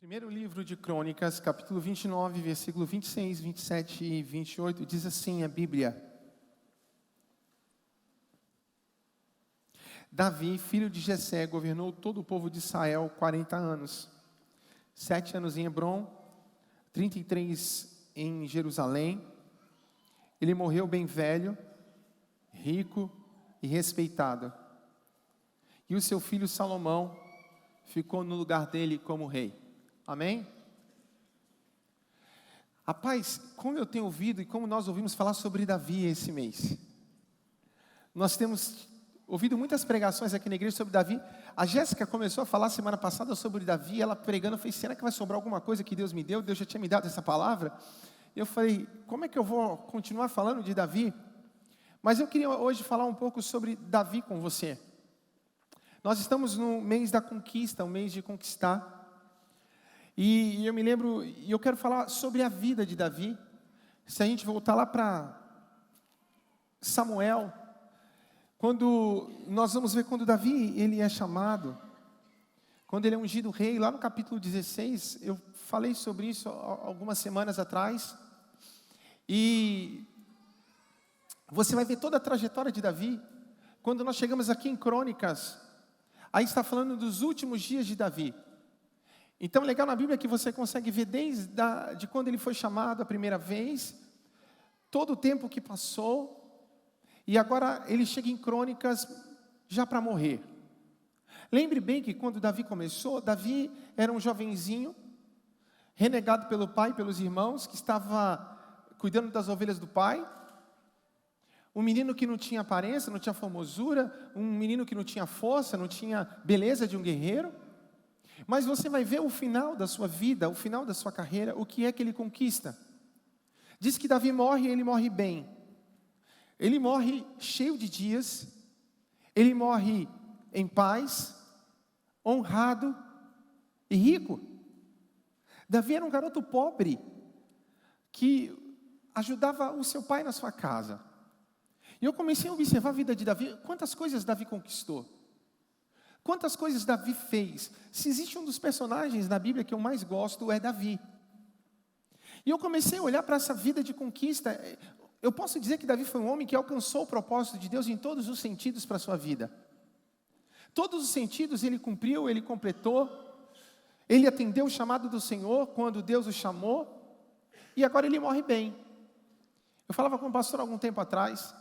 Primeiro livro de Crônicas, capítulo 29, versículo 26, 27 e 28, diz assim a Bíblia: Davi, filho de Jessé, governou todo o povo de Israel 40 anos. 7 anos em Hebrom, 33 em Jerusalém. Ele morreu bem velho, rico e respeitado. E o seu filho Salomão ficou no lugar dele como rei. Amém? Rapaz, como eu tenho ouvido e como nós ouvimos falar sobre Davi esse mês. Nós temos ouvido muitas pregações aqui na igreja sobre Davi. A Jéssica começou a falar semana passada sobre Davi. Ela pregando, fez: será que vai sobrar alguma coisa que Deus me deu? Deus já tinha me dado essa palavra. Eu falei: como é que eu vou continuar falando de Davi? Mas eu queria hoje falar um pouco sobre Davi com você. Nós estamos no mês da conquista, um mês de conquistar. E eu me lembro, e eu quero falar sobre a vida de Davi. Se a gente voltar lá para Samuel, quando nós vamos ver quando Davi ele é chamado, quando ele é ungido rei, lá no capítulo 16, eu falei sobre isso algumas semanas atrás. E você vai ver toda a trajetória de Davi. Quando nós chegamos aqui em Crônicas, aí está falando dos últimos dias de Davi. Então, legal na Bíblia que você consegue ver de quando ele foi chamado a primeira vez, todo o tempo que passou, e agora ele chega em Crônicas já para morrer. Lembre bem que quando Davi começou, Davi era um jovenzinho, renegado pelo pai e pelos irmãos, que estava cuidando das ovelhas do pai. Um menino que não tinha aparência, não tinha formosura, um menino que não tinha força, não tinha beleza de um guerreiro. Mas você vai ver o final da sua vida, o final da sua carreira, o que é que ele conquista. Diz que Davi morre e ele morre bem. Ele morre cheio de dias, ele morre em paz, honrado e rico. Davi era um garoto pobre, que ajudava o seu pai na sua casa. E eu comecei a observar a vida de Davi, quantas coisas Davi conquistou. Quantas coisas Davi fez? Se existe um dos personagens na Bíblia que eu mais gosto, é Davi. E eu comecei a olhar para essa vida de conquista. Eu posso dizer que Davi foi um homem que alcançou o propósito de Deus em todos os sentidos para a sua vida. Todos os sentidos ele cumpriu, ele completou. Ele atendeu o chamado do Senhor quando Deus o chamou. E agora ele morre bem. Eu falava com o pastor há algum tempo atrás.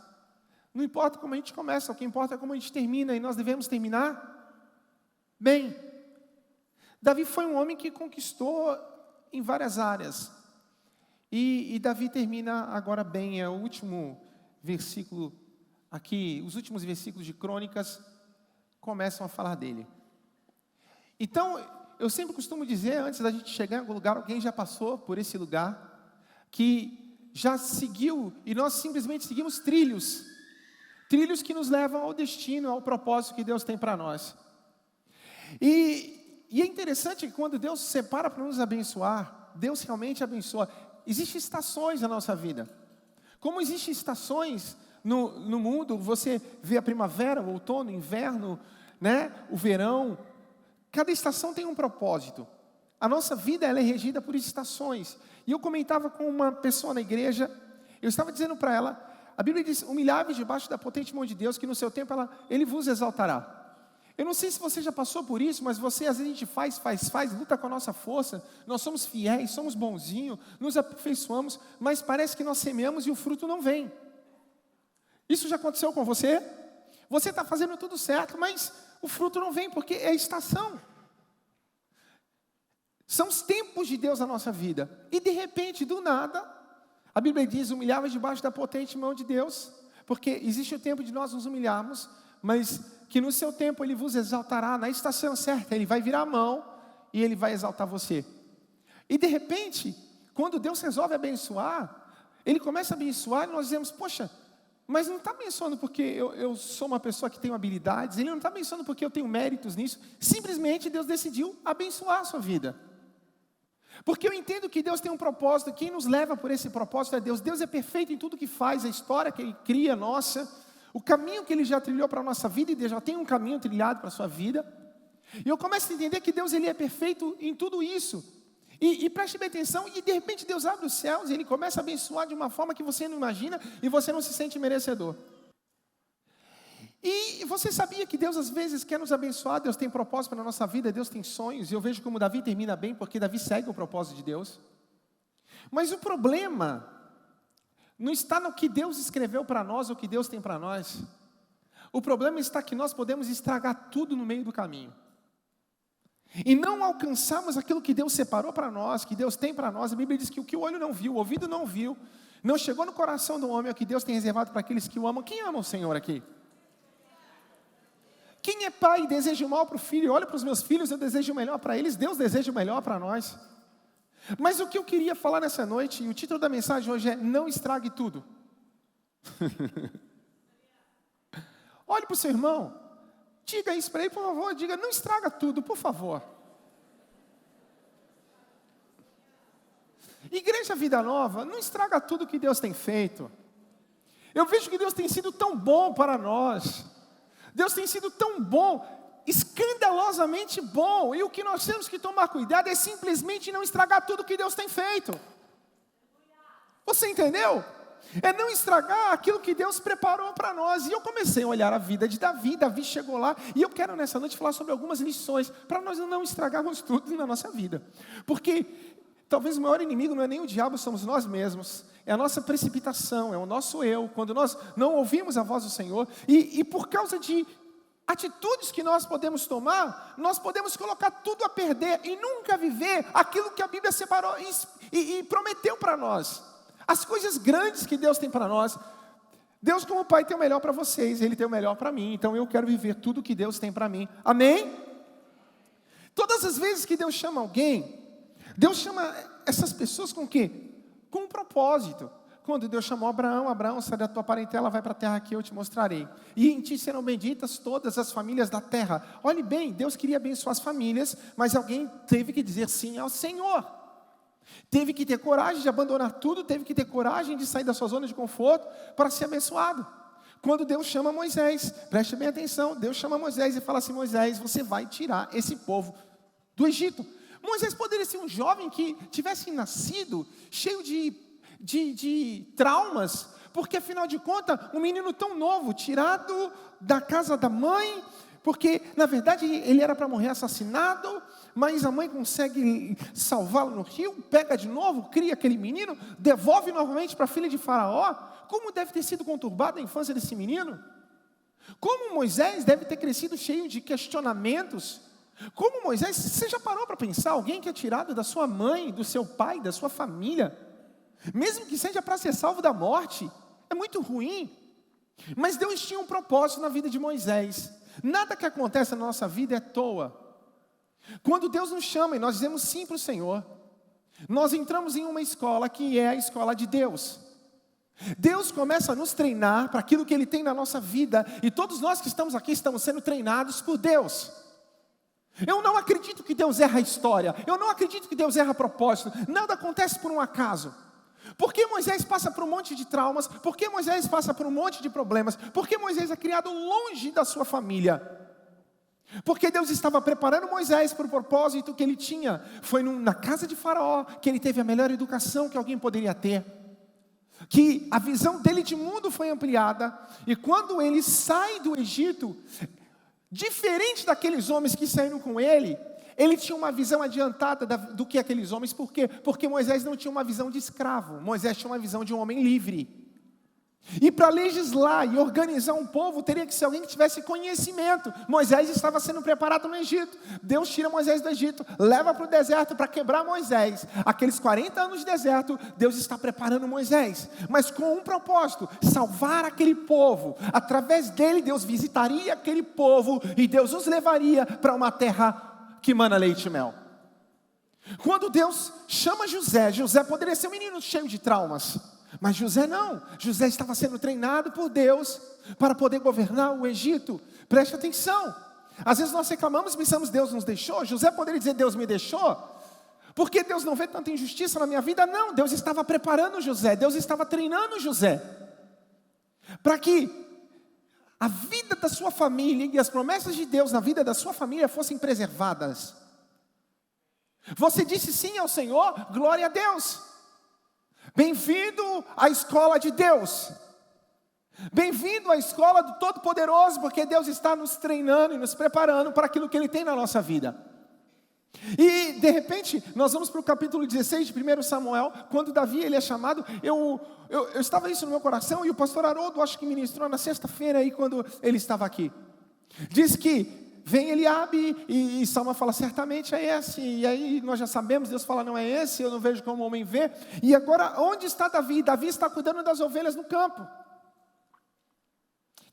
Não importa como a gente começa, o que importa é como a gente termina. E nós devemos terminar bem. Davi foi um homem que conquistou em várias áreas. E Davi termina agora bem. É o último versículo aqui. Os últimos versículos de Crônicas começam a falar dele. Então, eu sempre costumo dizer, antes da gente chegar em algum lugar, alguém já passou por esse lugar, que já seguiu, e nós simplesmente seguimos trilhos que nos levam ao destino, ao propósito que Deus tem para nós. E é interessante que quando Deus se separa para nos abençoar, Deus realmente abençoa. Existem estações na nossa vida. Como existem estações no mundo, você vê a primavera, o outono, o inverno, né? O verão. Cada estação tem um propósito. A nossa vida ela é regida por estações. E eu comentava com uma pessoa na igreja, eu estava dizendo para ela, a Bíblia diz: humilhai-vos debaixo da potente mão de Deus, que no seu tempo Ele vos exaltará. Eu não sei se você já passou por isso, mas às vezes a gente faz, luta com a nossa força, nós somos fiéis, somos bonzinhos, nos aperfeiçoamos, mas parece que nós semeamos e o fruto não vem. Isso já aconteceu com você? Você está fazendo tudo certo, mas o fruto não vem, porque é estação. São os tempos de Deus na nossa vida, e de repente, do nada, a Bíblia diz: humilhava debaixo da potente mão de Deus, porque existe o tempo de nós nos humilharmos, mas que no seu tempo Ele vos exaltará, na estação certa, Ele vai virar a mão e Ele vai exaltar você. E de repente, quando Deus resolve abençoar, Ele começa a abençoar e nós dizemos: poxa, mas não está abençoando porque eu sou uma pessoa que tenho habilidades, Ele não está abençoando porque eu tenho méritos nisso, simplesmente Deus decidiu abençoar a sua vida. Porque eu entendo que Deus tem um propósito, quem nos leva por esse propósito é Deus. Deus é perfeito em tudo que faz, a história que Ele cria nossa, o caminho que Ele já trilhou para a nossa vida, e Deus já tem um caminho trilhado para a sua vida. E eu começo a entender que Deus ele é perfeito em tudo isso. E preste bem atenção, e de repente Deus abre os céus e Ele começa a abençoar de uma forma que você não imagina e você não se sente merecedor. E você sabia que Deus às vezes quer nos abençoar, Deus tem propósito na nossa vida, Deus tem sonhos, e eu vejo como Davi termina bem, porque Davi segue o propósito de Deus. Mas o problema não está no que Deus escreveu para nós, ou que Deus tem para nós. O problema está que nós podemos estragar tudo no meio do caminho. E não alcançamos aquilo que Deus separou para nós, que Deus tem para nós. A Bíblia diz que o que o olho não viu, o ouvido não viu, não chegou no coração do homem, é o que Deus tem reservado para aqueles que o amam. Quem ama o Senhor aqui? Quem é pai e deseja o mal para o filho? Olha para os meus filhos, eu desejo o melhor para eles, Deus deseja o melhor para nós. Mas o que eu queria falar nessa noite, e o título da mensagem hoje é: não estrague tudo. Olhe para o seu irmão, diga isso para ele, por favor, diga: não estraga tudo, por favor. Igreja Vida Nova, não estraga tudo que Deus tem feito. Eu vejo que Deus tem sido tão bom para nós. Deus tem sido tão bom, escandalosamente bom. E o que nós temos que tomar cuidado é simplesmente não estragar tudo que Deus tem feito. Você entendeu? É não estragar aquilo que Deus preparou para nós. E eu comecei a olhar a vida de Davi. Davi chegou lá. E eu quero nessa noite falar sobre algumas lições, para nós não estragarmos tudo na nossa vida. Porque talvez o maior inimigo não é nem o diabo, somos nós mesmos. É a nossa precipitação, é o nosso eu. Quando nós não ouvimos a voz do Senhor. E por causa de atitudes que nós podemos tomar, nós podemos colocar tudo a perder e nunca viver aquilo que a Bíblia separou e prometeu para nós. As coisas grandes que Deus tem para nós. Deus, como Pai, tem o melhor para vocês, Ele tem o melhor para mim. Então eu quero viver tudo que Deus tem para mim. Amém? Todas as vezes que Deus chama alguém, Deus chama essas pessoas com o quê? Com um propósito. Quando Deus chamou Abraão: Abraão, sai da tua parentela, vai para a terra que eu te mostrarei. E em ti serão benditas todas as famílias da terra. Olhe bem, Deus queria abençoar as famílias, mas alguém teve que dizer sim ao Senhor. Teve que ter coragem de abandonar tudo, teve que ter coragem de sair da sua zona de conforto para ser abençoado. Quando Deus chama Moisés, preste bem atenção, Deus chama Moisés e fala assim: Moisés, você vai tirar esse povo do Egito. Moisés poderia ser um jovem que tivesse nascido cheio de traumas, porque afinal de contas, um menino tão novo, tirado da casa da mãe, porque na verdade ele era para morrer assassinado, mas a mãe consegue salvá-lo no rio, pega de novo, cria aquele menino, devolve novamente para a filha de Faraó. Como deve ter sido conturbada a infância desse menino? Como Moisés deve ter crescido cheio de questionamentos? Como Moisés, você já parou para pensar, alguém que é tirado da sua mãe, do seu pai, da sua família, mesmo que seja para ser salvo da morte, é muito ruim. Mas Deus tinha um propósito na vida de Moisés. Nada que acontece na nossa vida é à toa. Quando Deus nos chama e nós dizemos sim para o Senhor, nós entramos em uma escola que é a escola de Deus. Deus começa a nos treinar para aquilo que Ele tem na nossa vida, e todos nós que estamos aqui estamos sendo treinados por Deus. Eu não acredito que Deus erra a história, eu não acredito que Deus erra a propósito, nada acontece por um acaso. Por que Moisés passa por um monte de traumas? Por que Moisés passa por um monte de problemas? Por que Moisés é criado longe da sua família? Porque Deus estava preparando Moisés para o propósito que ele tinha. Foi na casa de Faraó que ele teve a melhor educação que alguém poderia ter. Que a visão dele de mundo foi ampliada. E quando ele sai do Egito, diferente daqueles homens que saíram com ele, ele tinha uma visão adiantada do que aqueles homens. Por quê? Porque Moisés não tinha uma visão de escravo. Moisés tinha uma visão de um homem livre. E para legislar e organizar um povo, teria que ser alguém que tivesse conhecimento. Moisés estava sendo preparado no Egito. Deus tira Moisés do Egito, leva para o deserto para quebrar Moisés. Aqueles 40 anos de deserto, Deus está preparando Moisés, mas com um propósito: salvar aquele povo. Através dele, Deus visitaria aquele povo e Deus os levaria para uma terra que mana leite e mel. Quando Deus chama José, José poderia ser um menino cheio de traumas, mas José não. José estava sendo treinado por Deus para poder governar o Egito. Preste atenção. Às vezes nós reclamamos e pensamos: Deus nos deixou. José poderia dizer: Deus me deixou, porque Deus não vê tanta injustiça na minha vida. Não, Deus estava preparando José, Deus estava treinando José, para que a vida da sua família e as promessas de Deus na vida da sua família fossem preservadas. Você disse sim ao Senhor, glória a Deus. Bem-vindo à escola de Deus. Bem-vindo à escola do Todo-Poderoso, porque Deus está nos treinando e nos preparando para aquilo que Ele tem na nossa vida. E, de repente, nós vamos para o capítulo 16 de 1 Samuel, quando Davi ele é chamado. Eu estava isso no meu coração, e o pastor Haroldo, acho que ministrou na sexta-feira, aí, quando ele estava aqui. Diz que vem Eliabe, e Samuel fala, certamente é esse, e aí nós já sabemos, Deus fala, não é esse, eu não vejo como o homem vê. E agora, onde está Davi? Davi está cuidando das ovelhas no campo.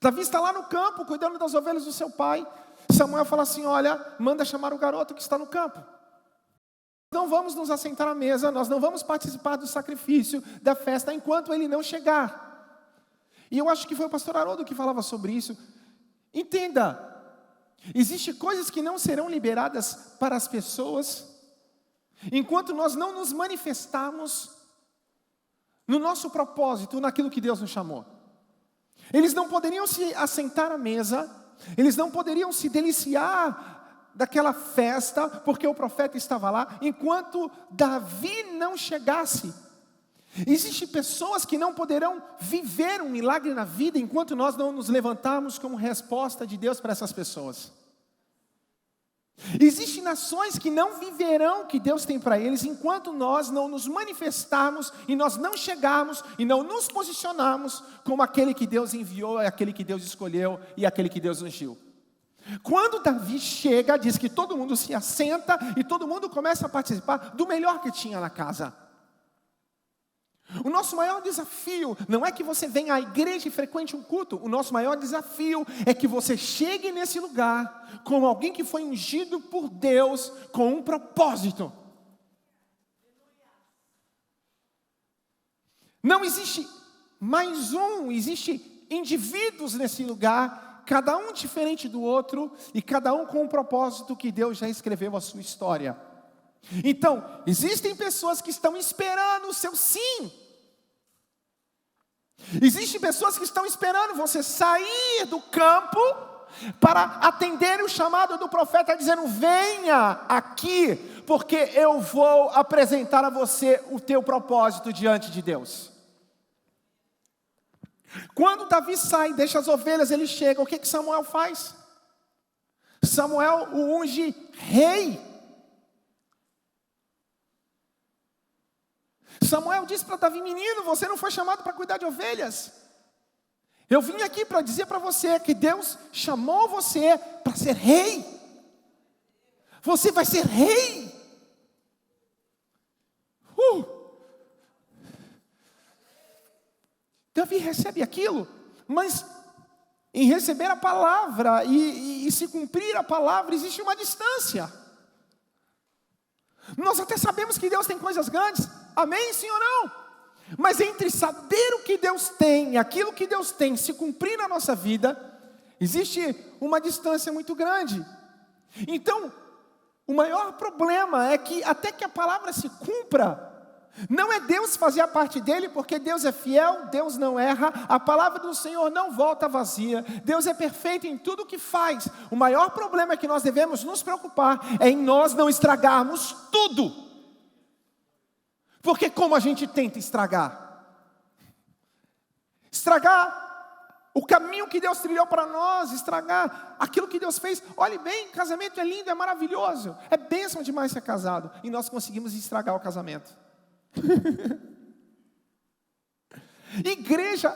Davi está lá no campo, cuidando das ovelhas do seu pai. Samuel fala assim, olha, manda chamar o garoto que está no campo. Não vamos nos assentar à mesa, nós não vamos participar do sacrifício, da festa, enquanto ele não chegar. E eu acho que foi o pastor Haroldo que falava sobre isso. Entenda, existem coisas que não serão liberadas para as pessoas, enquanto nós não nos manifestarmos no nosso propósito, naquilo que Deus nos chamou. Eles não poderiam se assentar à mesa, eles não poderiam se deliciar daquela festa, porque o profeta estava lá, enquanto Davi não chegasse. Existem pessoas que não poderão viver um milagre na vida, enquanto nós não nos levantarmos como resposta de Deus para essas pessoas. Existem nações que não viverão o que Deus tem para eles, enquanto nós não nos manifestarmos, e nós não chegarmos, e não nos posicionarmos, como aquele que Deus enviou, aquele que Deus escolheu, e aquele que Deus ungiu. Quando Davi chega, diz que todo mundo se assenta, e todo mundo começa a participar do melhor que tinha na casa. O nosso maior desafio não é que você venha à igreja e frequente um culto. O nosso maior desafio é que você chegue nesse lugar como alguém que foi ungido por Deus com um propósito. Não existe mais um, existe indivíduos nesse lugar, cada um diferente do outro e cada um com um propósito que Deus já escreveu a sua história. Então, existem pessoas que estão esperando o seu sim. Existem pessoas que estão esperando você sair do campo para atender o chamado do profeta, dizendo, venha aqui, porque eu vou apresentar a você o teu propósito diante de Deus. Quando Davi sai, deixa as ovelhas, ele chega, o que Samuel faz? Samuel o unge rei. Samuel disse para Davi, menino, você não foi chamado para cuidar de ovelhas. Eu vim aqui para dizer para você que Deus chamou você para ser rei. Você vai ser rei. Davi recebe aquilo, mas em receber a palavra e se cumprir a palavra, existe uma distância. Nós até sabemos que Deus tem coisas grandes, amém, sim ou não? Mas entre saber o que Deus tem, aquilo que Deus tem, se cumprir na nossa vida, existe uma distância muito grande. Então, o maior problema é que até que a palavra se cumpra, não é Deus fazer a parte dele, porque Deus é fiel, Deus não erra, a palavra do Senhor não volta vazia, Deus é perfeito em tudo o que faz. O maior problema que nós devemos nos preocupar é em nós não estragarmos tudo. Porque como a gente tenta estragar o caminho que Deus trilhou para nós, estragar aquilo que Deus fez. Olhe bem, casamento é lindo, é maravilhoso, é bênção demais ser casado, e nós conseguimos estragar o casamento. Igreja,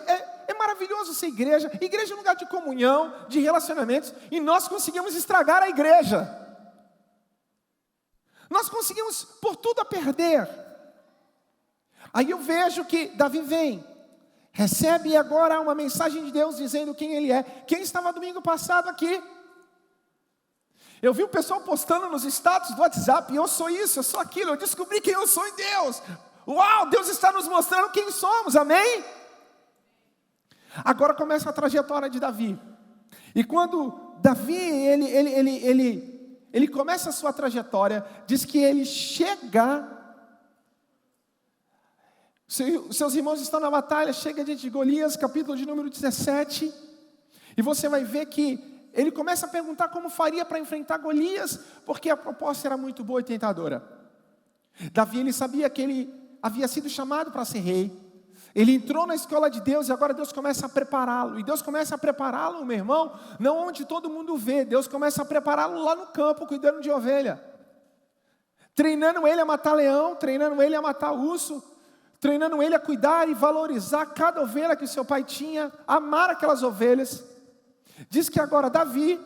é maravilhoso ser igreja. Igreja é um lugar de comunhão, de relacionamentos, e nós conseguimos estragar a igreja. Nós conseguimos por tudo a perder. Aí eu vejo que Davi vem, recebe agora uma mensagem de Deus dizendo quem ele é. Quem estava domingo passado aqui? Eu vi o pessoal postando nos status do WhatsApp, eu sou isso, eu sou aquilo, eu descobri quem eu sou em Deus. Uau, Deus está nos mostrando quem somos, amém? Agora começa a trajetória de Davi. E quando Davi, ele começa a sua trajetória, diz que ele chega, seus irmãos estão na batalha, chega diante de Golias, capítulo de número 17, E você vai ver que ele começa a perguntar como faria para enfrentar Golias, porque a proposta era muito boa e tentadora. Davi, ele sabia que ele havia sido chamado para ser rei. Ele entrou na escola de Deus e agora Deus começa a prepará-lo. E Deus começa a prepará-lo, meu irmão, não onde todo mundo vê. Deus começa a prepará-lo lá no campo, cuidando de ovelha. Treinando ele a matar leão, treinando ele a matar urso, treinando ele a cuidar e valorizar cada ovelha que o seu pai tinha, amar aquelas ovelhas. Diz que agora Davi,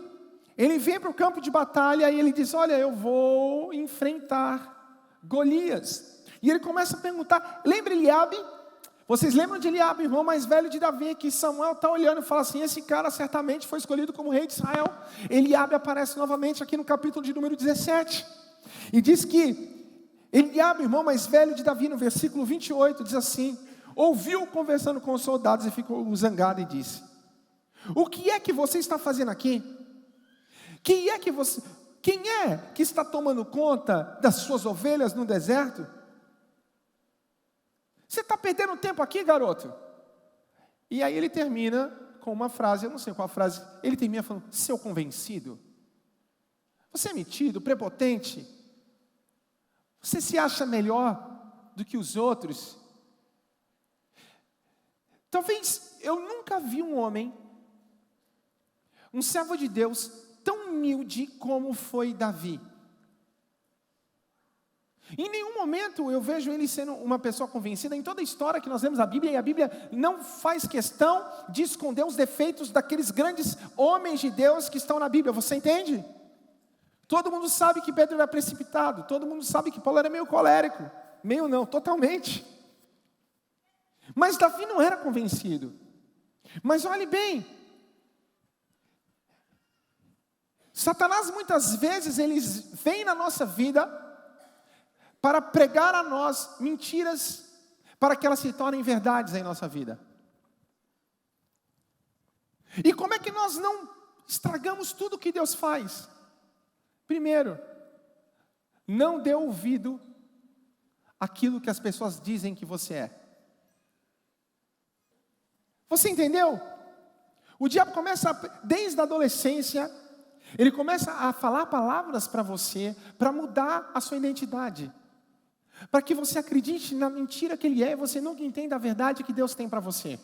ele vem para o campo de batalha e ele diz: olha, eu vou enfrentar Golias. E ele começa a perguntar, lembra Eliabe? Vocês lembram de Eliabe, irmão mais velho de Davi, que Samuel está olhando e fala assim: esse cara certamente foi escolhido como rei de Israel. Eliabe aparece novamente aqui no capítulo de número 17. E diz que Eliabe, irmão mais velho de Davi, no versículo 28, diz assim: ouviu conversando com os soldados e ficou zangado e disse: o que é que você está fazendo aqui? Quem é que está tomando conta das suas ovelhas no deserto? Você está perdendo tempo aqui, garoto? E aí ele termina com uma frase, eu não sei qual frase, ele termina falando: seu convencido? Você é metido, prepotente? Você se acha melhor do que os outros? Talvez eu nunca vi um homem, um servo de Deus, tão humilde como foi Davi. Em nenhum momento eu vejo ele sendo uma pessoa convencida. Em toda a história que nós lemos a Bíblia, e a Bíblia não faz questão de esconder os defeitos daqueles grandes homens de Deus que estão na Bíblia, você entende? Todo mundo sabe que Pedro era precipitado, todo mundo sabe que Paulo era meio colérico, meio não, totalmente. Mas Davi não era convencido. Mas olhe bem, Satanás muitas vezes ele vem na nossa vida para pregar a nós mentiras, para que elas se tornem verdades em nossa vida. E como é que nós não estragamos tudo que Deus faz? Primeiro, não dê ouvido àquilo que as pessoas dizem que você é. Você entendeu? O diabo começa, desde a adolescência, ele começa a falar palavras para você, para mudar a sua identidade. Para que você acredite na mentira que ele é, e você nunca entenda a verdade que Deus tem para você.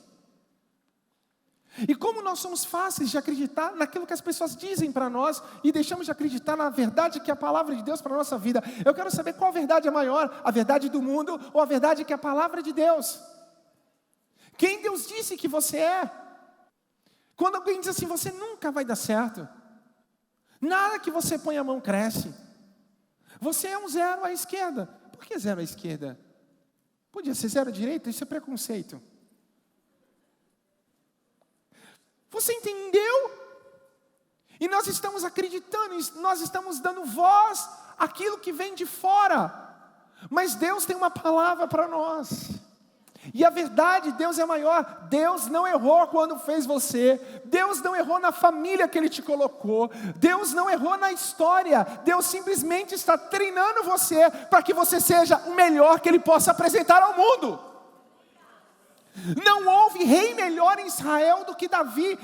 E como nós somos fáceis de acreditar naquilo que as pessoas dizem para nós, e deixamos de acreditar na verdade que é a palavra de Deus para a nossa vida. Eu quero saber qual verdade é maior, a verdade do mundo, ou a verdade que é a palavra de Deus. Quem Deus disse que você é? Quando alguém diz assim: você nunca vai dar certo, nada que você põe a mão cresce, você é um zero à esquerda. Por que zero à esquerda? Podia ser zero à direita, isso é preconceito. Você entendeu? E nós estamos acreditando, nós estamos dando voz àquilo que vem de fora. Mas Deus tem uma palavra para nós. E a verdade, Deus é maior. Deus não errou quando fez você. Deus não errou na família que Ele te colocou. Deus não errou na história. Deus simplesmente está treinando você para que você seja o melhor que Ele possa apresentar ao mundo. Não houve rei melhor em Israel do que Davi,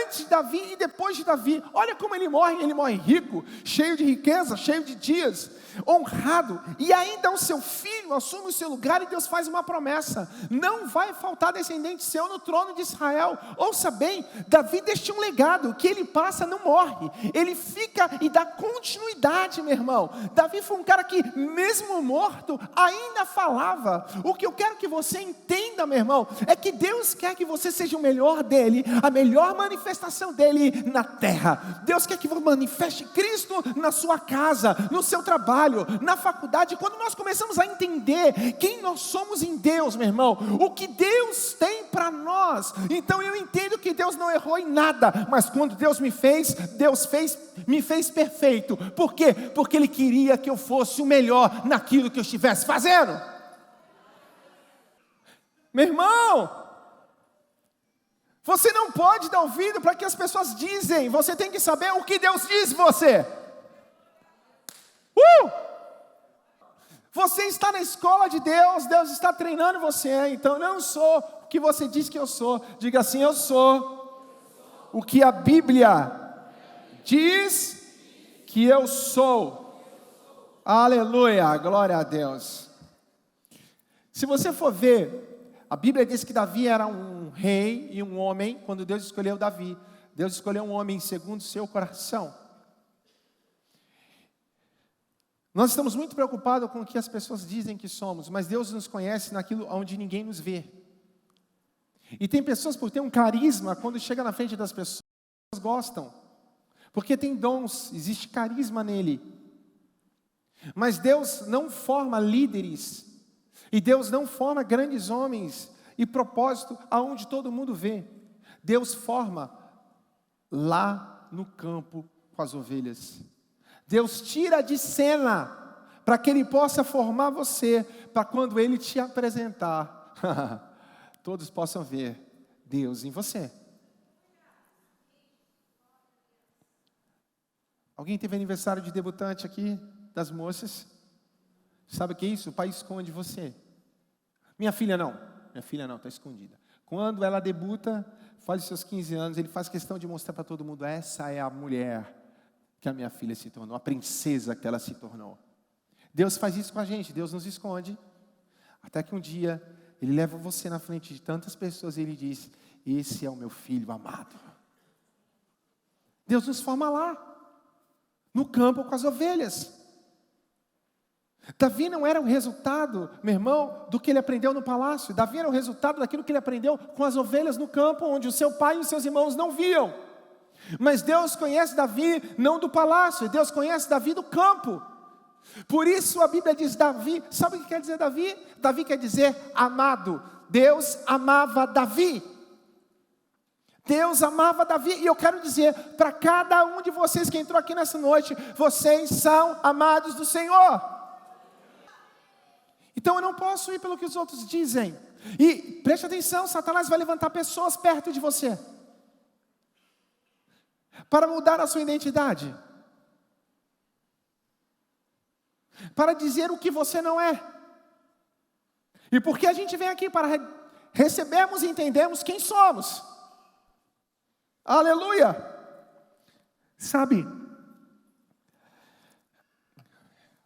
antes de Davi e depois de Davi. Olha como ele morre rico, cheio de riqueza, cheio de dias, honrado. E ainda o seu filho assume o seu lugar e Deus faz uma promessa: não vai faltar descendente seu no trono de Israel. Ouça bem, Davi deixa um legado, que ele passa, não morre, ele fica e dá continuidade, meu irmão. Davi foi um cara que mesmo morto, ainda falava. O que eu quero que você entenda, meu irmão, é que Deus quer que você seja o melhor dele, a melhor manifestação dele na terra. Deus quer que você manifeste Cristo na sua casa, no seu trabalho, na faculdade. Quando nós começamos a entender quem nós somos em Deus, meu irmão, o que Deus tem para nós, então eu entendo que Deus não errou em nada. Mas quando Deus me fez perfeito. Por quê? Porque Ele queria que eu fosse o melhor naquilo que eu estivesse fazendo. Meu irmão, você não pode dar ouvido para o que as pessoas dizem. Você tem que saber o que Deus diz você. Você está na escola de Deus, Deus está treinando você. Então eu não sou o que você diz que eu sou. Diga assim: eu sou o que a Bíblia diz que eu sou. Aleluia, glória a Deus. Se você for ver, a Bíblia diz que Davi era um rei e um homem. Quando Deus escolheu Davi, Deus escolheu um homem segundo o seu coração. Nós estamos muito preocupados com o que as pessoas dizem que somos, mas Deus nos conhece naquilo onde ninguém nos vê. E tem pessoas por ter um carisma, quando chega na frente das pessoas, gostam. Porque tem dons, existe carisma nele. Mas Deus não forma líderes. E Deus não forma grandes homens e propósito aonde todo mundo vê. Deus forma lá no campo com as ovelhas. Deus tira de cena para que Ele possa formar você, para quando Ele te apresentar, todos possam ver Deus em você. Alguém teve aniversário de debutante aqui, das moças? Sabe o que é isso? O pai esconde você. Minha filha não, está escondida. Quando ela debuta, faz os seus 15 anos, ele faz questão de mostrar para todo mundo, essa é a mulher que a minha filha se tornou, a princesa que ela se tornou. Deus faz isso com a gente, Deus nos esconde, até que um dia, Ele leva você na frente de tantas pessoas e Ele diz, esse é o meu filho amado. Deus nos forma lá, no campo com as ovelhas. Davi não era o resultado, meu irmão, do que ele aprendeu no palácio. Davi era o resultado daquilo que ele aprendeu com as ovelhas no campo, onde o seu pai e os seus irmãos não viam. Mas Deus conhece Davi não do palácio, Deus conhece Davi do campo. Por isso a Bíblia diz Davi, sabe o que quer dizer Davi? Davi quer dizer amado. Deus amava Davi. Deus amava Davi, e eu quero dizer para cada um de vocês que entrou aqui nessa noite, vocês são amados do Senhor. Então eu não posso ir pelo que os outros dizem. E preste atenção, Satanás vai levantar pessoas perto de você para mudar a sua identidade, para dizer o que você não é. E porque a gente vem aqui para recebermos e entendermos quem somos. Aleluia! Sabe,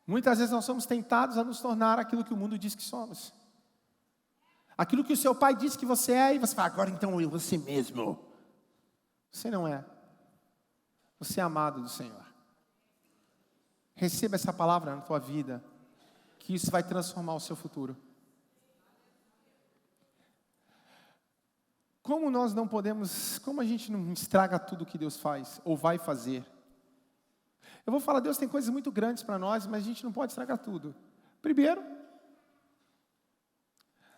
muitas vezes nós somos tentados a nos tornar aquilo que o mundo diz que somos. Aquilo que o seu pai diz que você é, e você fala, agora então eu vou ser mesmo. Você não é. Você é amado do Senhor. Receba essa palavra na tua vida, que isso vai transformar o seu futuro. Como nós não podemos, como a gente não estraga tudo que Deus faz, ou vai fazer? Eu vou falar, Deus tem coisas muito grandes para nós, mas a gente não pode estragar tudo. Primeiro,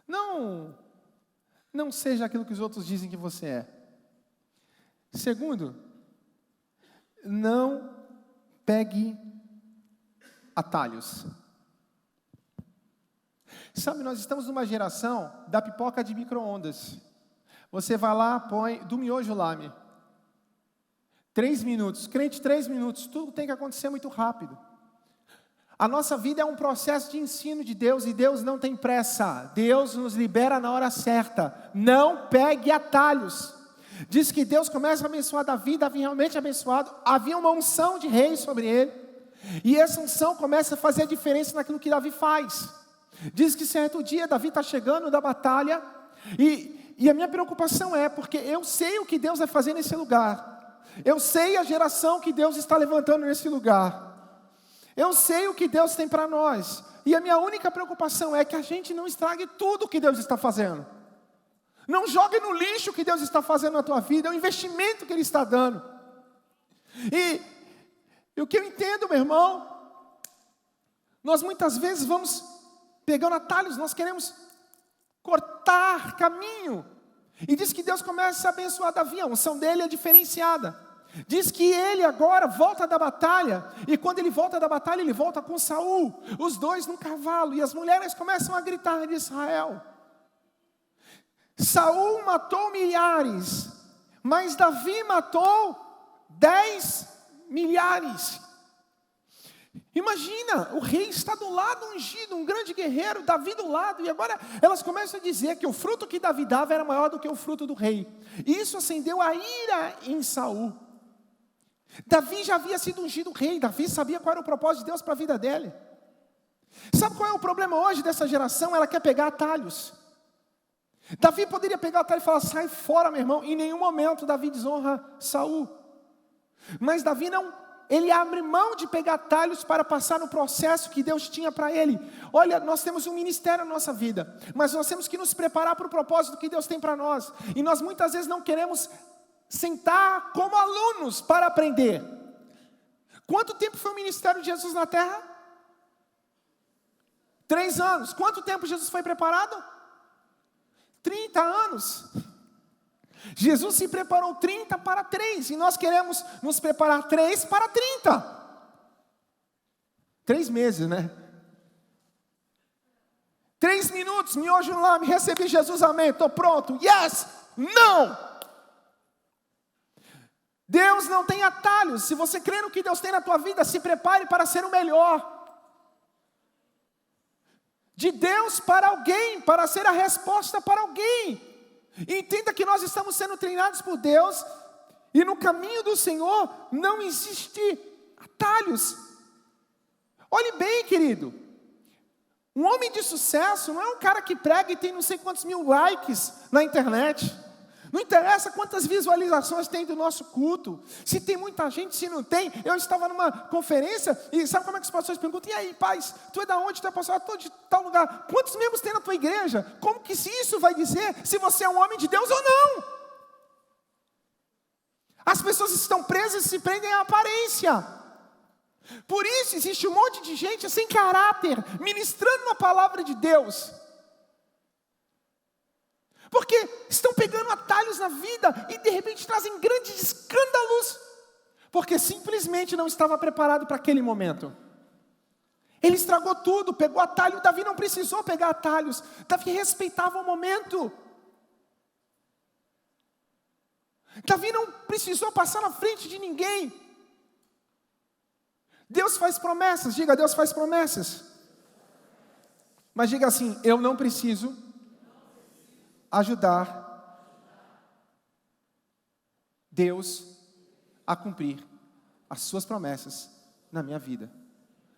não seja aquilo que os outros dizem que você é. Segundo, não pegue atalhos. Sabe, nós estamos numa geração da pipoca de micro-ondas. Você vai lá, põe do miojo lame. 3 minutos, crente, 3 minutos, tudo tem que acontecer muito rápido. A nossa vida é um processo de ensino de Deus e Deus não tem pressa. Deus nos libera na hora certa. Não pegue atalhos. Diz que Deus começa a abençoar Davi, Davi realmente abençoado. Havia uma unção de rei sobre ele. E essa unção começa a fazer a diferença naquilo que Davi faz. Diz que certo dia Davi está chegando da batalha. E a minha preocupação é, porque eu sei o que Deus vai fazer nesse lugar. Eu sei a geração que Deus está levantando nesse lugar. Eu sei o que Deus tem para nós. E a minha única preocupação é que a gente não estrague tudo o que Deus está fazendo. Não jogue no lixo o que Deus está fazendo na tua vida. É o investimento que Ele está dando. E o que eu entendo, meu irmão, nós muitas vezes vamos pegando atalhos, nós queremos cortar caminho. E diz que Deus começa a abençoar Davi, a unção dele é diferenciada. Diz que ele agora volta da batalha, e quando ele volta da batalha, ele volta com Saul, os dois num cavalo, e as mulheres começam a gritar de Israel. Saul matou milhares, mas Davi matou 10 milhares. Imagina, o rei está do lado ungido, um grande guerreiro, Davi do lado, e agora elas começam a dizer que o fruto que Davi dava era maior do que o fruto do rei. E isso acendeu a ira em Saul. Davi já havia sido ungido rei, Davi sabia qual era o propósito de Deus para a vida dele. Sabe qual é o problema hoje dessa geração? Ela quer pegar atalhos. Davi poderia pegar o atalho e falar, sai fora, meu irmão. Em nenhum momento Davi desonra Saul. Mas Davi não, ele abre mão de pegar atalhos para passar no processo que Deus tinha para ele. Olha, nós temos um ministério na nossa vida, mas nós temos que nos preparar para o propósito que Deus tem para nós. E nós muitas vezes não queremos sentar como alunos para aprender. Quanto tempo foi o ministério de Jesus na terra? 3 anos. Quanto tempo Jesus foi preparado? 30 anos. Jesus se preparou 30 para 3. E nós queremos nos preparar 3 para 30. 3 meses, né? 3 minutos, miojo lá, me recebi Jesus, amém, estou pronto. Yes! Não! Deus não tem atalhos. Se você crê no que Deus tem na tua vida, se prepare para ser o melhor. De Deus para alguém, para ser a resposta para alguém. Entenda que nós estamos sendo treinados por Deus, e no caminho do Senhor não existe atalhos. Olhe bem, querido, um homem de sucesso não é um cara que prega e tem não sei quantos mil likes na internet. Não interessa quantas visualizações tem do nosso culto, se tem muita gente, se não tem. Eu estava numa conferência e sabe como é que os pastores perguntam? E aí, paz, tu é da onde? Tu é pastor? Estou de tal lugar. Quantos membros tem na tua igreja? Como que isso vai dizer se você é um homem de Deus ou não? As pessoas estão presas e se prendem à aparência. Por isso existe um monte de gente sem caráter, ministrando uma palavra de Deus. Porque estão pegando atalhos na vida e de repente trazem grandes escândalos, porque simplesmente não estava preparado para aquele momento. Ele estragou tudo, pegou atalho. Davi não precisou pegar atalhos, Davi respeitava o momento. Davi não precisou passar na frente de ninguém. Deus faz promessas, diga, Deus faz promessas. Mas diga assim, eu não preciso ajudar Deus a cumprir as suas promessas na minha vida.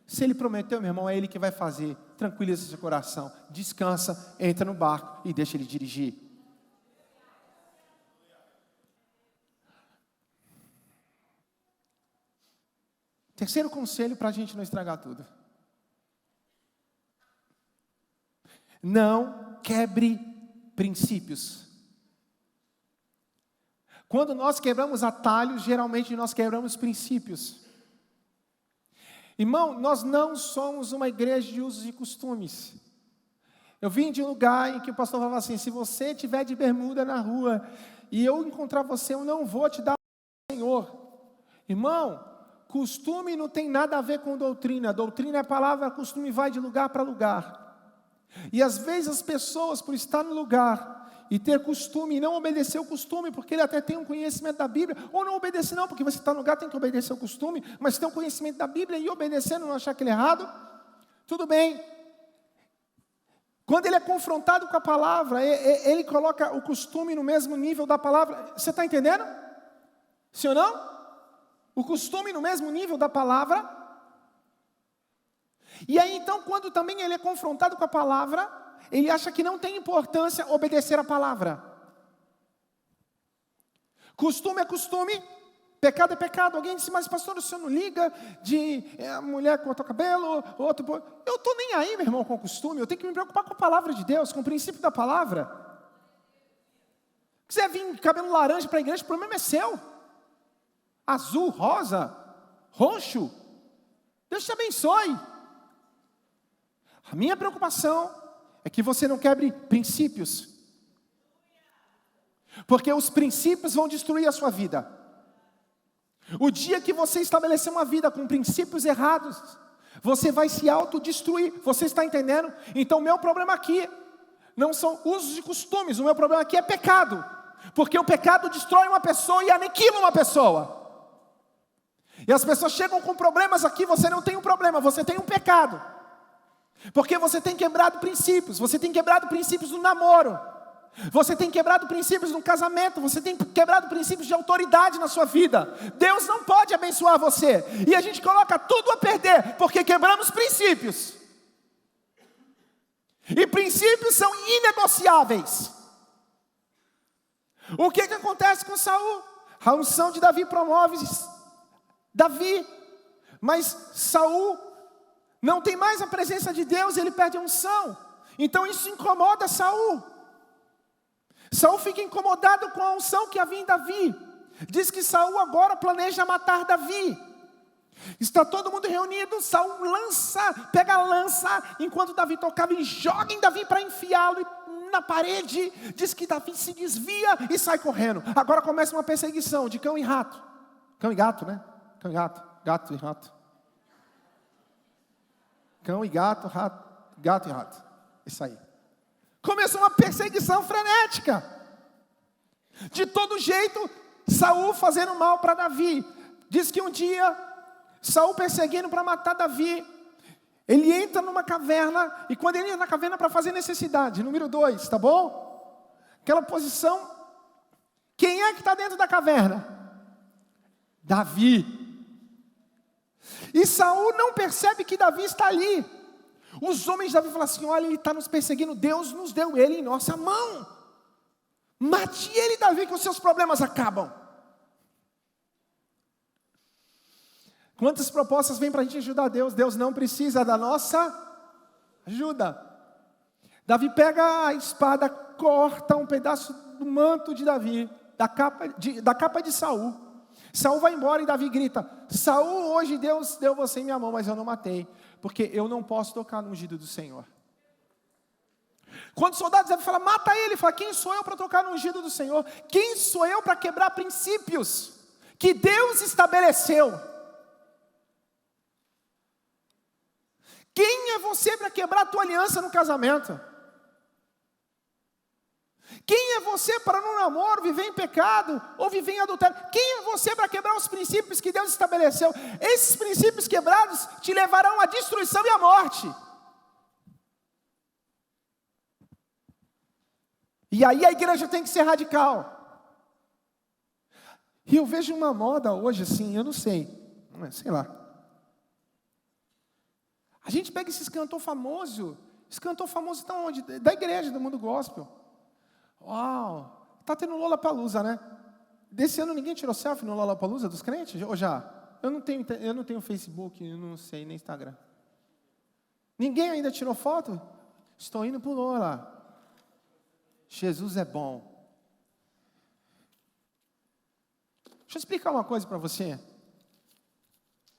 Se Ele prometeu, meu irmão, é Ele que vai fazer. Tranquiliza seu coração, descansa, entra no barco e deixa Ele dirigir. Terceiro conselho para a gente não estragar tudo. Não quebre princípios. Quando nós quebramos atalhos, geralmente nós quebramos princípios. Irmão, nós não somos uma igreja de usos e costumes. Eu vim de um lugar em que o pastor falava assim, se você estiver de bermuda na rua e eu encontrar você, eu não vou te dar o Senhor. Irmão, costume não tem nada a ver com doutrina. Doutrina é palavra, costume vai de lugar para lugar. E às vezes as pessoas, por estar no lugar e ter costume e não obedecer o costume, porque ele até tem um conhecimento da Bíblia, ou não obedecer não, porque você está no lugar, tem que obedecer o costume, mas tem um conhecimento da Bíblia e obedecendo, não achar aquele errado, tudo bem. Quando ele é confrontado com a palavra, ele coloca o costume no mesmo nível da palavra. Você está entendendo? Sim ou não? O costume no mesmo nível da palavra. E aí então, quando também ele é confrontado com a palavra, ele acha que não tem importância obedecer a palavra. Costume é costume, pecado é pecado. Alguém disse, mas pastor, o senhor não liga de a mulher cortar o cabelo, outro... Eu estou nem aí, meu irmão, com o costume. Eu tenho que me preocupar com a palavra de Deus, com o princípio da palavra. Se quiser vir cabelo laranja para a igreja, o problema é seu. Azul, rosa, roxo, Deus te abençoe. A minha preocupação é que você não quebre princípios, porque os princípios vão destruir a sua vida. O dia que você estabelecer uma vida com princípios errados, você vai se autodestruir. Você está entendendo? Então, o meu problema aqui não são usos e costumes. O meu problema aqui é pecado, porque o pecado destrói uma pessoa e aniquila uma pessoa. E as pessoas chegam com problemas aqui, você não tem um problema, você tem um pecado. Porque você tem quebrado princípios, você tem quebrado princípios no namoro. Você tem quebrado princípios no casamento, você tem quebrado princípios de autoridade na sua vida. Deus não pode abençoar você. E a gente coloca tudo a perder, porque quebramos princípios. E princípios são inegociáveis. O que acontece com Saul? A unção de Davi promove Davi. Mas Saul não tem mais a presença de Deus, ele perde a unção. Então isso incomoda Saul. Saul fica incomodado com a unção que havia em Davi. Diz que Saul agora planeja matar Davi. Está todo mundo reunido, Saul pega a lança, enquanto Davi tocava, e joga em Davi para enfiá-lo na parede. Diz que Davi se desvia e sai correndo. Agora começa uma perseguição de cão e rato. Cão e gato, né? Cão e gato, gato e rato. Cão e gato, rato, gato e rato. Isso aí. Começou uma perseguição frenética. De todo jeito, Saul fazendo mal para Davi. Diz que um dia, Saul perseguindo para matar Davi, ele entra numa caverna, e quando ele entra na caverna para fazer necessidade, número 2, tá bom? Aquela posição, quem é que está dentro da caverna? Davi. E Saul não percebe que Davi está ali. Os homens de Davi falam assim: olha, ele está nos perseguindo, Deus nos deu ele em nossa mão. Mate ele, Davi, que os seus problemas acabam. Quantas propostas vêm para a gente ajudar Deus? Deus não precisa da nossa ajuda. Davi pega a espada, corta um pedaço do manto de Davi, da capa de Saul. Saul vai embora e Davi grita: Saul, hoje Deus deu você em minha mão, mas eu não matei, porque eu não posso tocar no ungido do Senhor. Quando os soldados devem falar: mata ele, ele fala: quem sou eu para tocar no ungido do Senhor? Quem sou eu para quebrar princípios que Deus estabeleceu? Quem é você para quebrar a tua aliança no casamento? Quem é você para no namoro viver em pecado ou viver em adultério? Quem é você para quebrar os princípios que Deus estabeleceu? Esses princípios quebrados te levarão à destruição e à morte. E aí a igreja tem que ser radical. E eu vejo uma moda hoje assim, eu não sei lá. A gente pega esse cantor famoso está onde? Da igreja, do mundo gospel. Uau, está tendo Lollapalooza, né? Desse ano ninguém tirou selfie no Lollapalooza dos crentes? Ou já? Eu não tenho Facebook, eu não sei, nem Instagram. Ninguém ainda tirou foto? Estou indo para o Lola. Jesus é bom. Deixa eu explicar uma coisa para você.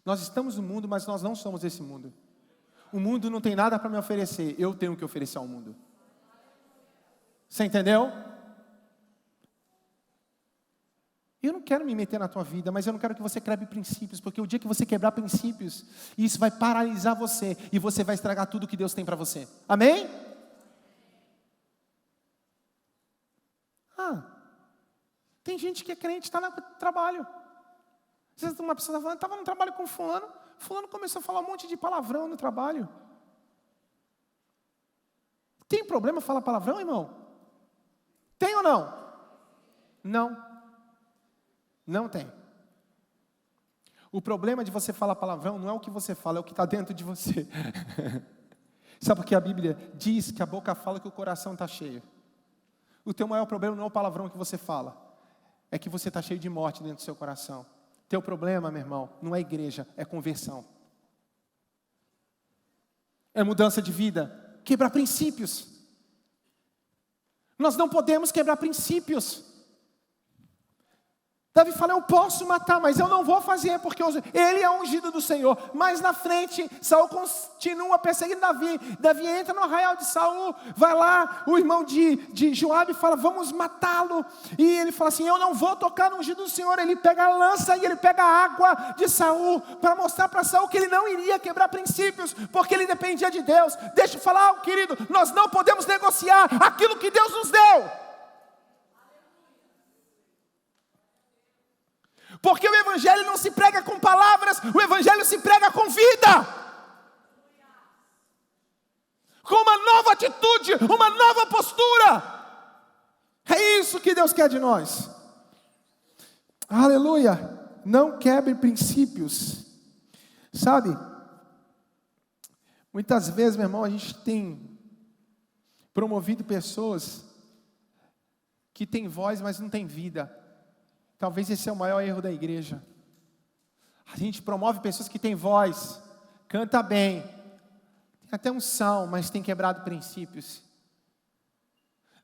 Nós estamos no mundo, mas nós não somos esse mundo. O mundo não tem nada para me oferecer, eu tenho que oferecer ao mundo. Você entendeu? Eu não quero me meter na tua vida, mas eu não quero que você quebre princípios, porque o dia que você quebrar princípios, isso vai paralisar você, e você vai estragar tudo que Deus tem para você. Amém? Tem gente que é crente, está no trabalho. Às vezes uma pessoa está falando: estava no trabalho com fulano começou a falar um monte de palavrão no trabalho. Tem problema falar palavrão, irmão? Tem ou não? Não tem. O problema de você falar palavrão não é o que você fala, é o que está dentro de você. Sabe por que a Bíblia diz que a boca fala que o coração está cheio? O teu maior problema não é o palavrão que você fala, é que você está cheio de morte dentro do seu coração. Teu problema, meu irmão, não é igreja, é conversão. É mudança de vida, quebrar princípios. Nós não podemos quebrar princípios. Davi fala: eu posso matar, mas eu não vou fazer, porque ele é ungido do Senhor. Mas na frente, Saul continua perseguindo Davi. Davi entra no arraial de Saul, vai lá, o irmão de Joabe fala: vamos matá-lo. E ele fala assim: eu não vou tocar no ungido do Senhor. Ele pega a lança e ele pega a água de Saul, para mostrar para Saul que ele não iria quebrar princípios, porque ele dependia de Deus. Deixa eu falar, querido, nós não podemos negociar aquilo que Deus nos deu. Porque o evangelho não se prega com palavras, o evangelho se prega com vida. Com uma nova atitude, uma nova postura. É isso que Deus quer de nós. Aleluia. Não quebre princípios. Sabe? Muitas vezes, meu irmão, a gente tem promovido pessoas que têm voz, mas não têm vida. Talvez esse é o maior erro da igreja. A gente promove pessoas que têm voz, canta bem, tem até unção, mas tem quebrado princípios.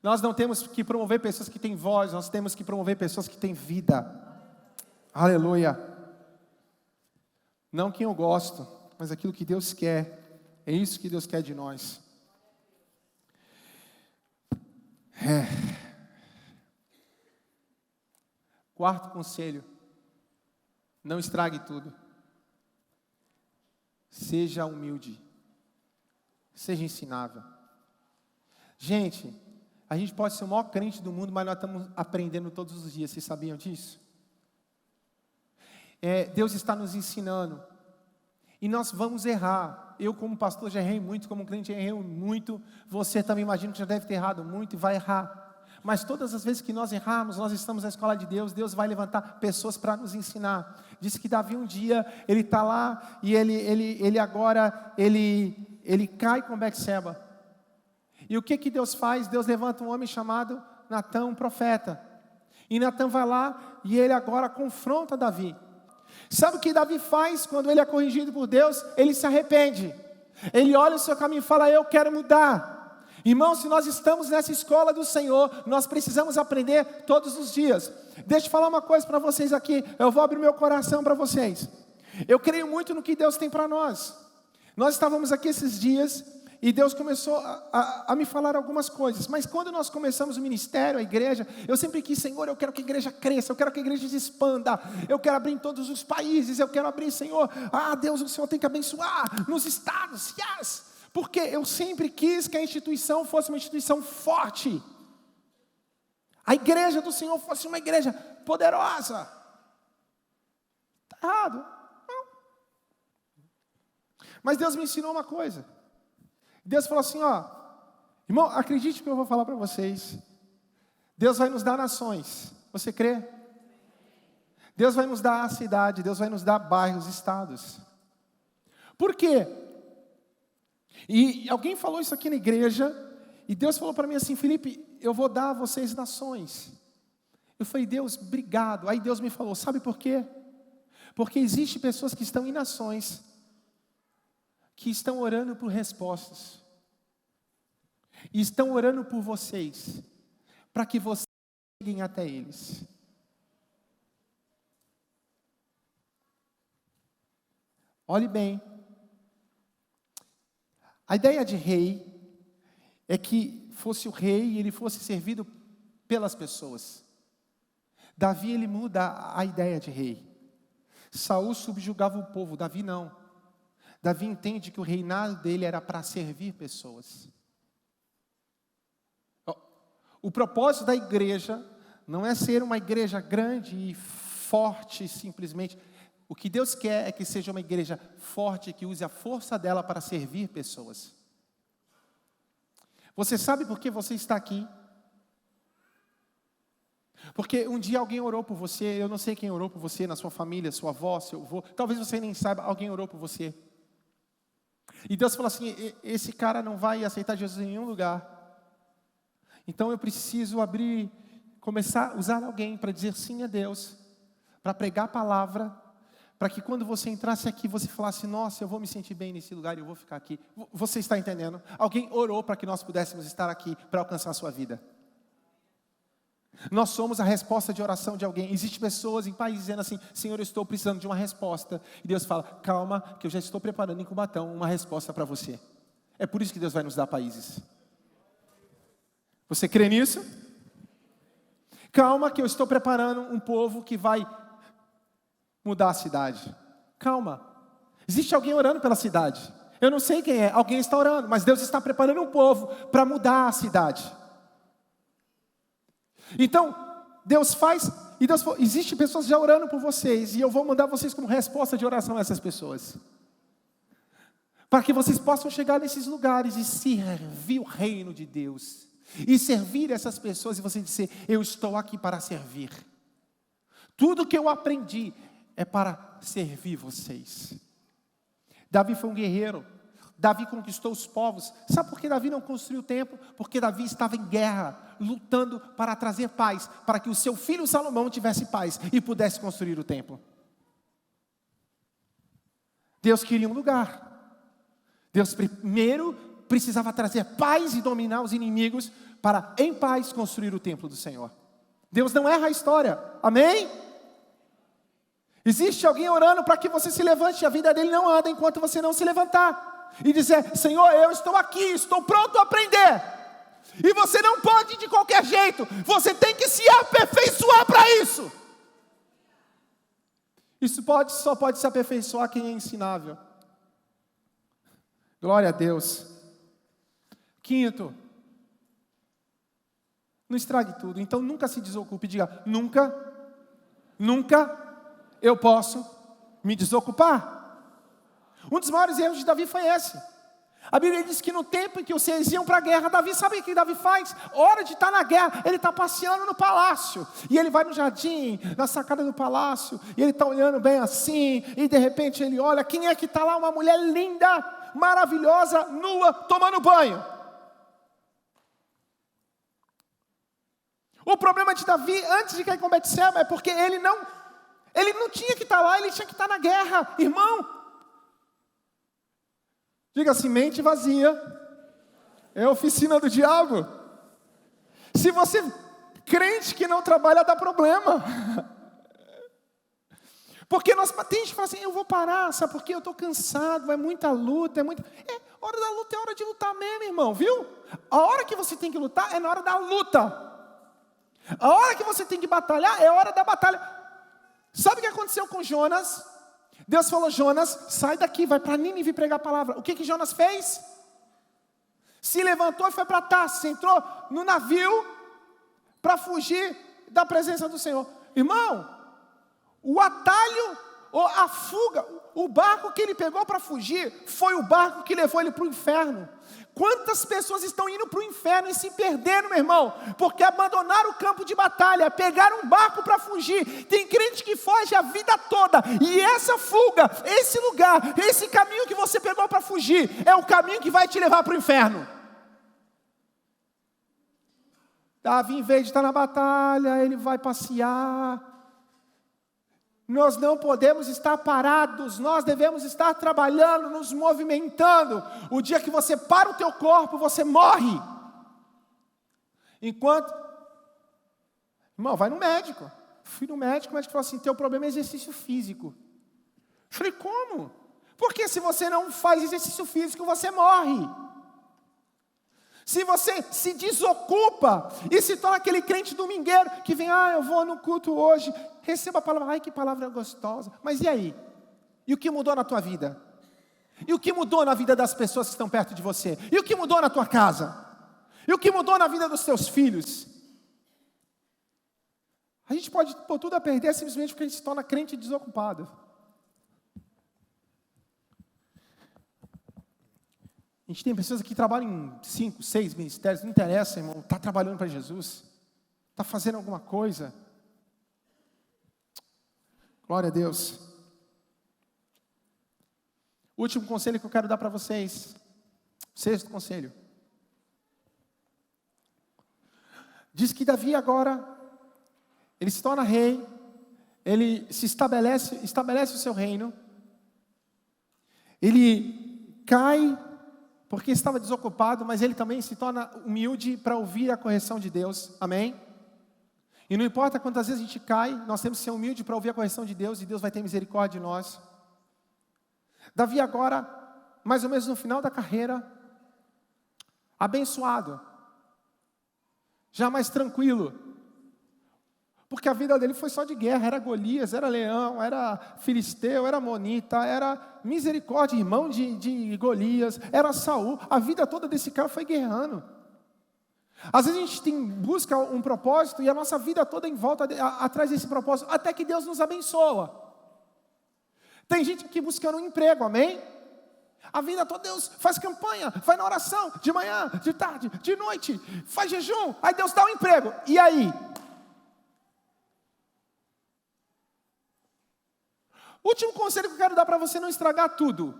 Nós não temos que promover pessoas que têm voz, nós temos que promover pessoas que têm vida. Aleluia. Não quem eu gosto, mas aquilo que Deus quer. É isso que Deus quer de nós. Quarto conselho: não estrague tudo. Seja humilde. Seja ensinável. Gente, a gente pode ser o maior crente do mundo, mas nós estamos aprendendo todos os dias. Vocês sabiam disso? Deus está nos ensinando. E nós vamos errar. Eu, como pastor, já errei muito. Como crente, errei muito. Você também, imagino que já deve ter errado muito e vai errar. Mas todas as vezes que nós errarmos, nós estamos na escola de Deus. Deus vai levantar pessoas para nos ensinar. Diz que Davi um dia, ele está lá e ele cai com Betseba. E o que Deus faz? Deus levanta um homem chamado Natã, um profeta. E Natã vai lá e ele agora confronta Davi. Sabe o que Davi faz quando ele é corrigido por Deus? Ele se arrepende. Ele olha o seu caminho e fala: eu quero mudar. Irmão, se nós estamos nessa escola do Senhor, nós precisamos aprender todos os dias. Deixa eu falar uma coisa para vocês aqui. Eu vou abrir meu coração para vocês. Eu creio muito no que Deus tem para nós. Nós estávamos aqui esses dias e Deus começou a me falar algumas coisas. Mas quando nós começamos o ministério, a igreja, eu sempre quis: Senhor, eu quero que a igreja cresça, eu quero que a igreja se expanda, eu quero abrir em todos os países, eu quero abrir, Senhor, Deus, o Senhor tem que abençoar nos estados, yes. Porque eu sempre quis que a instituição fosse uma instituição forte, a igreja do Senhor fosse uma igreja poderosa. Está errado? Não. Mas Deus me ensinou uma coisa. Deus falou assim: irmão, acredite que eu vou falar para vocês. Deus vai nos dar nações. Você crê? Deus vai nos dar a cidade, Deus vai nos dar bairros, estados. Por quê? E alguém falou isso aqui na igreja, e Deus falou para mim assim: Felipe, eu vou dar a vocês nações. Eu falei: Deus, obrigado. Aí Deus me falou: sabe por quê? Porque existem pessoas que estão em nações, que estão orando por respostas, e estão orando por vocês, para que vocês cheguem até eles. Olhe bem, a ideia de rei é que fosse o rei e ele fosse servido pelas pessoas. Davi, ele muda a ideia de rei. Saul subjugava o povo, Davi não. Davi entende que o reinado dele era para servir pessoas. O propósito da igreja não é ser uma igreja grande e forte simplesmente. O que Deus quer é que seja uma igreja forte, que use a força dela para servir pessoas. Você sabe por que você está aqui? Porque um dia alguém orou por você. Eu não sei quem orou por você, na sua família, sua avó, seu avô. Talvez você nem saiba, alguém orou por você. E Deus falou assim: esse cara não vai aceitar Jesus em nenhum lugar. Então eu preciso começar a usar alguém para dizer sim a Deus, para pregar a palavra, para que quando você entrasse aqui, você falasse: nossa, eu vou me sentir bem nesse lugar e eu vou ficar aqui. Você está entendendo? Alguém orou para que nós pudéssemos estar aqui para alcançar a sua vida. Nós somos a resposta de oração de alguém. Existem pessoas em países dizendo assim: Senhor, eu estou precisando de uma resposta. E Deus fala: calma, que eu já estou preparando em Cubatão uma resposta para você. É por isso que Deus vai nos dar países. Você crê nisso? Calma, que eu estou preparando um povo que vai mudar a cidade. Calma. Existe alguém orando pela cidade. Eu não sei quem é, alguém está orando, mas Deus está preparando um povo para mudar a cidade. Então, Deus faz E Deus falou, existe pessoas já orando por vocês, e eu vou mandar vocês como resposta de oração a essas pessoas. Para que vocês possam chegar nesses lugares e servir o reino de Deus. E servir essas pessoas e você dizer, eu estou aqui para servir. Tudo que eu aprendi é para servir vocês. Davi foi um guerreiro. Davi conquistou os povos. Sabe por que Davi não construiu o templo? Porque Davi estava em guerra, lutando para trazer paz, para que o seu filho Salomão tivesse paz e pudesse construir o templo. Deus queria um lugar. Deus primeiro precisava trazer paz e dominar os inimigos para em paz construir o templo do Senhor. Deus não erra a história, amém? Existe alguém orando para que você se levante, a vida dele não anda enquanto você não se levantar. E dizer, Senhor, eu estou aqui, estou pronto a aprender. E você não pode de qualquer jeito, você tem que se aperfeiçoar para isso. Isso só pode se aperfeiçoar quem é ensinável. Glória a Deus. Quinto, não estrague tudo. Então nunca se desocupe. Diga, nunca eu posso me desocupar. Um dos maiores erros de Davi foi esse. A Bíblia diz que no tempo em que os reis iam para a guerra, Davi, sabe o que Davi faz? Hora de estar na guerra, ele está passeando no palácio. E ele vai no jardim, na sacada do palácio. E ele está olhando bem assim. E de repente ele olha, quem é que está lá? Uma mulher linda, maravilhosa, nua, tomando banho. O problema de Davi, antes de cair com Betseba, é porque ele não tinha que estar lá, ele tinha que estar na guerra. Irmão, diga assim, mente vazia é a oficina do diabo. Se você, crente que não trabalha, dá problema. Porque tem gente que fala assim, eu vou parar, sabe por quê? Eu estou cansado, é muita luta, hora da luta é hora de lutar mesmo, irmão, viu? A hora que você tem que lutar é na hora da luta. A hora que você tem que batalhar é a hora da batalha. Sabe o que aconteceu com Jonas? Deus falou, Jonas, sai daqui, vai para Nínive pregar a palavra. O que Jonas fez? Se levantou e foi para Tarsis, entrou no navio para fugir da presença do Senhor. Irmão, o atalho, ou a fuga, o barco que ele pegou para fugir, foi o barco que levou ele para o inferno. Quantas pessoas estão indo para o inferno e se perdendo, meu irmão? Porque abandonaram o campo de batalha, pegaram um barco para fugir. Tem crente que foge a vida toda. E essa fuga, esse lugar, esse caminho que você pegou para fugir, é o caminho que vai te levar para o inferno. Davi, em vez de estar na batalha, ele vai passear. Nós não podemos estar parados, nós devemos estar trabalhando, nos movimentando. O dia que você para o teu corpo, você morre. Enquanto, irmão, vai no médico. Fui no médico, o médico falou assim, teu problema é exercício físico. Falei, como? Porque se você não faz exercício físico, você morre. Se você se desocupa e se torna aquele crente domingueiro que vem, eu vou no culto hoje, receba a palavra, ai que palavra gostosa, mas e aí? E o que mudou na tua vida? E o que mudou na vida das pessoas que estão perto de você? E o que mudou na tua casa? E o que mudou na vida dos teus filhos? A gente pode pôr tudo a perder simplesmente porque a gente se torna crente desocupado. A gente tem pessoas que trabalham em 5, 6 ministérios, não interessa, irmão, está trabalhando para Jesus, está fazendo alguma coisa. Glória a Deus. Último conselho que eu quero dar para vocês, 6º conselho. Diz que Davi agora, ele se torna rei, ele se estabelece o seu reino, ele cai porque estava desocupado, mas ele também se torna humilde para ouvir a correção de Deus, amém? E não importa quantas vezes a gente cai, nós temos que ser humilde para ouvir a correção de Deus, e Deus vai ter misericórdia de nós. Davi agora, mais ou menos no final da carreira, abençoado, já mais tranquilo, porque a vida dele foi só de guerra, era Golias, era leão, era filisteu, era monita, era misericórdia, irmão de Golias, era Saul, a vida toda desse cara foi guerreando. Às vezes a gente busca um propósito e a nossa vida toda em volta, atrás desse propósito, até que Deus nos abençoa. Tem gente aqui buscando um emprego, amém? A vida toda Deus faz campanha, vai na oração, de manhã, de tarde, de noite, faz jejum, aí Deus dá um emprego, e aí? O último conselho que eu quero dar para você não estragar tudo,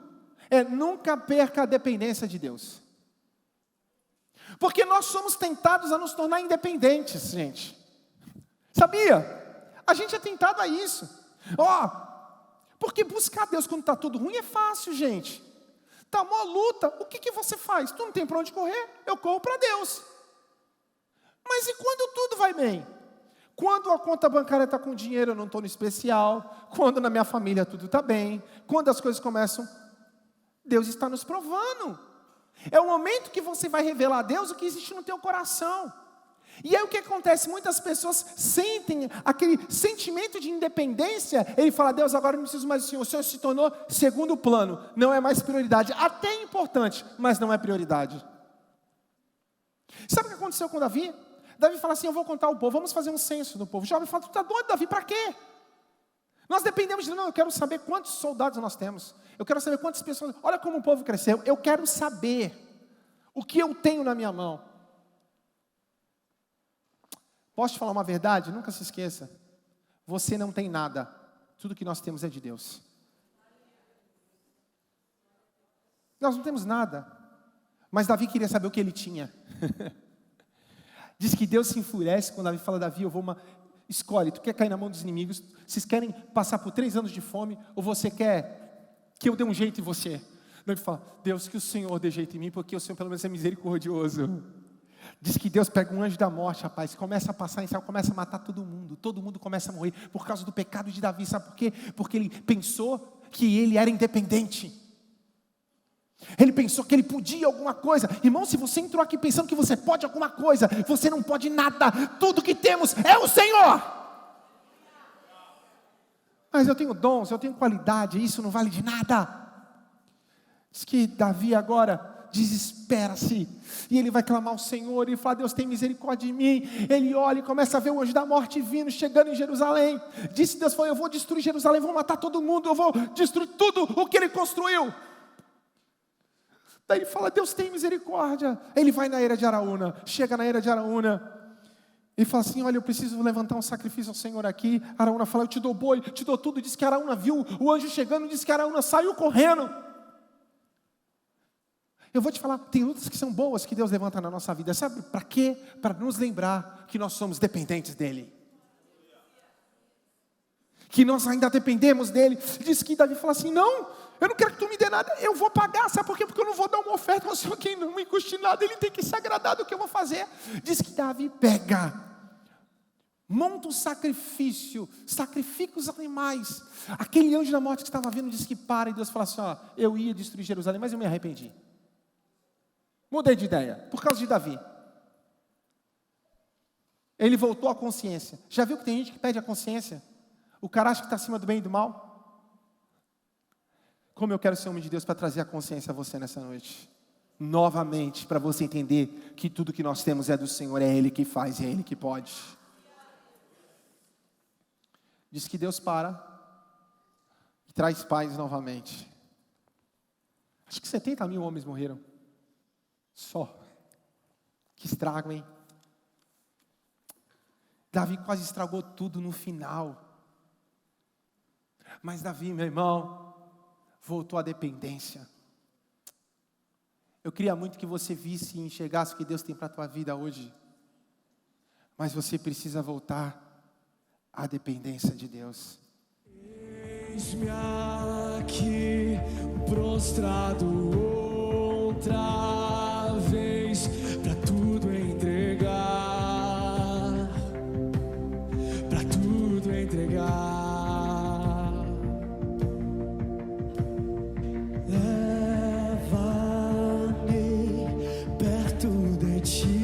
é nunca perca a dependência de Deus. Porque nós somos tentados a nos tornar independentes, gente. Sabia? A gente é tentado a isso. Porque buscar Deus quando está tudo ruim é fácil, gente. Está uma luta, o que você faz? Tu não tem para onde correr? Eu corro para Deus. Mas e quando tudo vai bem? Quando a conta bancária está com dinheiro, eu não estou no especial. Quando na minha família tudo está bem. Quando as coisas começam, Deus está nos provando. É o momento que você vai revelar a Deus o que existe no teu coração. E aí o que acontece? Muitas pessoas sentem aquele sentimento de independência. Ele fala, Deus, agora eu não preciso mais do Senhor. O Senhor se tornou segundo plano. Não é mais prioridade. Até é importante, mas não é prioridade. Sabe o que aconteceu com Davi? Davi fala assim, eu vou contar ao povo, vamos fazer um censo do povo. O jovem fala, tu está doido, Davi, para quê? Nós dependemos de... Não, eu quero saber quantos soldados nós temos. Eu quero saber quantas pessoas... Olha como o povo cresceu. Eu quero saber o que eu tenho na minha mão. Posso te falar uma verdade? Nunca se esqueça. Você não tem nada. Tudo que nós temos é de Deus. Nós não temos nada. Mas Davi queria saber o que ele tinha. Diz que Deus se enfurece quando Davi fala, Davi, eu vou escolhe, tu quer cair na mão dos inimigos? Vocês querem passar por 3 anos de fome? Ou você quer que eu dê um jeito em você? Davi fala, Deus, que o Senhor dê jeito em mim, porque o Senhor pelo menos é misericordioso. Diz que Deus pega um anjo da morte, rapaz, começa a passar em céu, começa a matar todo mundo começa a morrer, por causa do pecado de Davi, sabe por quê? Porque ele pensou que ele era independente. Ele pensou que ele podia alguma coisa. Irmão, se você entrou aqui pensando que você pode alguma coisa, você não pode nada. Tudo que temos é o Senhor. Mas eu tenho dons, eu tenho qualidade, isso não vale de nada. Diz que Davi agora desespera-se, e ele vai clamar ao Senhor, e fala, Deus tem misericórdia de mim. Ele olha e começa a ver o anjo da morte vindo, chegando em Jerusalém. Disse Deus, eu vou destruir Jerusalém, vou matar todo mundo, eu vou destruir tudo o que ele construiu. Daí ele fala, Deus tem misericórdia. Ele vai na eira de Araúna, chega na eira de Araúna, e fala assim, olha, eu preciso levantar um sacrifício ao Senhor aqui. Araúna fala, eu te dou boi, te dou tudo. Diz que Araúna viu o anjo chegando, diz que Araúna saiu correndo. Eu vou te falar, tem lutas que são boas que Deus levanta na nossa vida. Sabe para quê? Para nos lembrar que nós somos dependentes dEle. Que nós ainda dependemos dEle. Diz que Davi fala assim, não, eu não quero que tu me dê nada, eu vou pagar. Sabe por quê? Porque eu não vou dar uma oferta ao Senhor que não me custe nada. Ele tem que se agradar do que eu vou fazer. Diz que Davi pega, monta um sacrifício, sacrifica os animais. Aquele anjo da morte que estava vindo diz que para, e Deus fala assim, eu ia destruir Jerusalém, mas eu me arrependi. Mudei de ideia, por causa de Davi. Ele voltou à consciência. Já viu que tem gente que perde a consciência? O cara acha que está acima do bem e do mal? Como eu quero ser homem de Deus para trazer a consciência a você nessa noite. Novamente, para você entender que tudo que nós temos é do Senhor, é Ele que faz, é Ele que pode. Diz que Deus para e traz paz novamente. Acho que 70 mil homens morreram. Só. Que estrago, hein? Davi quase estragou tudo no final. Mas Davi, meu irmão, voltou à dependência. Eu queria muito que você visse e enxergasse o que Deus tem para a tua vida hoje. Mas você precisa voltar à dependência de Deus. Eis-me aqui, prostrado outra vez, para tudo entregar, para tudo entregar. Leva-me perto de ti.